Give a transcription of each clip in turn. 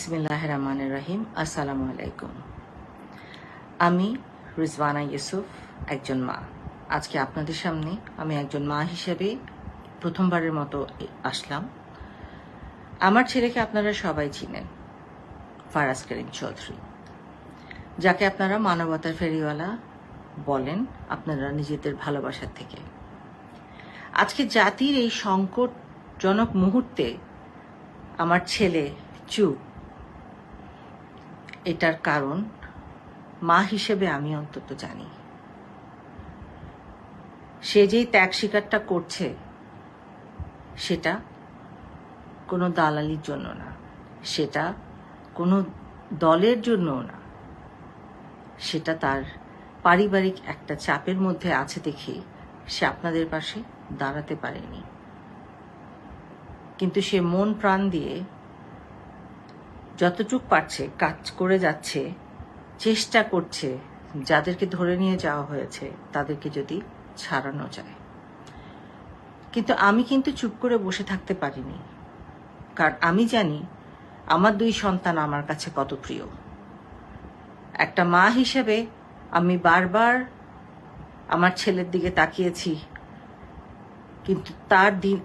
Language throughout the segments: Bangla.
বিসমিল্লাহির রহমানির রহিম। আসসালামু আলাইকুম। আমি রিজওয়ানা ইউসুফ, একজন মা। আজকে আপনাদের সামনে আমি একজন মা হিসেবে প্রথমবারের মতো আসলাম। আমার ছেলেকে আপনারা সবাই চিনেন, ফারাজ করিম চৌধুরী, যাকে আপনারা মানবতার ফেরিওয়ালা বলেন আপনারা নিজেদের ভালোবাসার থেকে। আজকে জাতির এই সংকটজনক মুহূর্তে আমার ছেলে চুপ, এটার কারণ মা হিসেবে আমি অন্তত জানি। সে যেই ত্যাগ স্বীকারটা করছে সেটা কোনো দালালির জন্য না, সেটা কোনো দলের জন্যও না, সেটা তার পারিবারিক একটা চাপের মধ্যে আছে দেখে সে আপনাদের পাশে দাঁড়াতে পারেনি। কিন্তু সে মন প্রাণ দিয়ে যতটুক পারছে কাজ করে যাচ্ছে, চেষ্টা করছে যাদেরকে ধরে নিয়ে যাওয়া হয়েছে তাদেরকে যদি ছাড়ানো যায়। কিন্তু আমি কিন্তু চুপ করে বসে থাকতে পারিনি, কারণ আমি জানি আমার দুই সন্তান আমার কাছে কত প্রিয়। একটা মা হিসেবে আমি বারবার আমার ছেলের দিকে তাকিয়েছি, কিন্তু তার দিন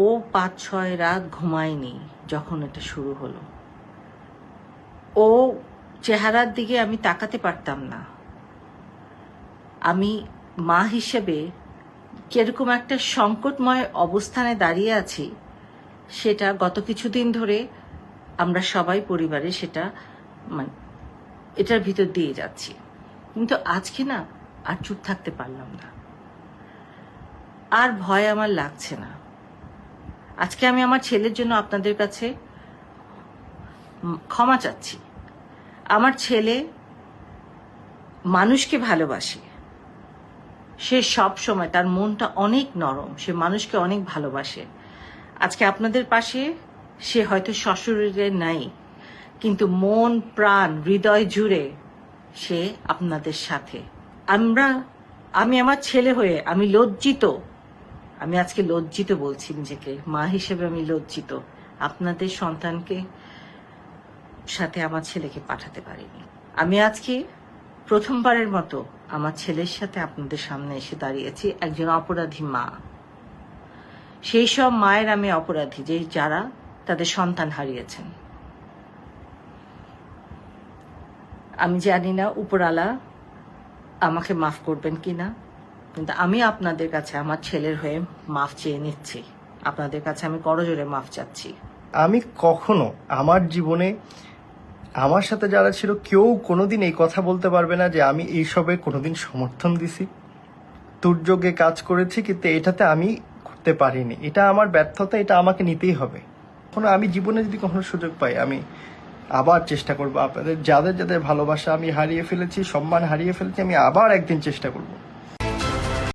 ও 5-6 রাত ঘুমায়নি যখন এটা শুরু হলো। ও চেহারার দিকে আমি তাকাতে পারতাম না। আমি মা হিসেবে কিরকম একটা সংকটময় অবস্থানে দাঁড়িয়ে আছি সেটা গত কিছুদিন ধরে আমরা সবাই পরিবারে সেটা এটার ভিতর দিয়ে যাচ্ছি। কিন্তু আজকে না আর চুপ থাকতে পারলাম না, আর ভয় আমার লাগছে না। আজকে আমি আমার ছেলের জন্য আপনাদের কাছে ক্ষমা চাচ্ছি। আমার ছেলে মানুষকে ভালোবাসে, সে সব সময়, তার মনটা অনেক নরম, সে মানুষকে অনেক ভালোবাসে। আজকে আপনাদের পাশে সে হয়তো সশরীরে নাই, কিন্তু মন প্রাণ হৃদয় জুড়ে সে আপনাদের সাথে। আমি আমার ছেলে হয়ে আমি লজ্জিত, আমি আজকে লজ্জিত বলছি নিজেকে, মা হিসেবে আমি লজ্জিত আপনাদের সন্তানকে সাথে আমার ছেলেকে পাঠাতে পারিনি। আমি আজকে প্রথমবারের মতো আমার ছেলের সাথে আপনাদের সামনে এসে দাঁড়িয়েছি, একজন অপরাধী মা। সেই সব মায়ের আমি অপরাধী যে যারা তাদের সন্তান হারিয়েছেন। আমি জানি না উপরালা আমাকে মাফ করবেন কিনা, কিন্তু আমি আপনাদের কাছে আমার ছেলের হয়ে মাফ চেয়ে নিচ্ছি। আপনাদের কাছে আমি করজোরে মাফ চাচ্ছি। আমি কখনো আমার জীবনে আমার সাথে যারা ছিল কেউ কোনোদিন এই কথা বলতে পারবে না যে আমি এইসবে কোনোদিন সমর্থন দিছি, দুর্যোগে কাজ করেছি, কিন্তু এটাতে আমি করতে পারিনি। এটা আমার ব্যর্থতা, এটা আমাকে নিতেই হবে। কখনো আমি জীবনে যদি কখনো সুযোগ পাই আমি আবার চেষ্টা করবো। আপনাদের যাদের যাদের ভালোবাসা আমি হারিয়ে ফেলেছি, সম্মান হারিয়ে ফেলেছি, আমি আবার একদিন চেষ্টা করবো।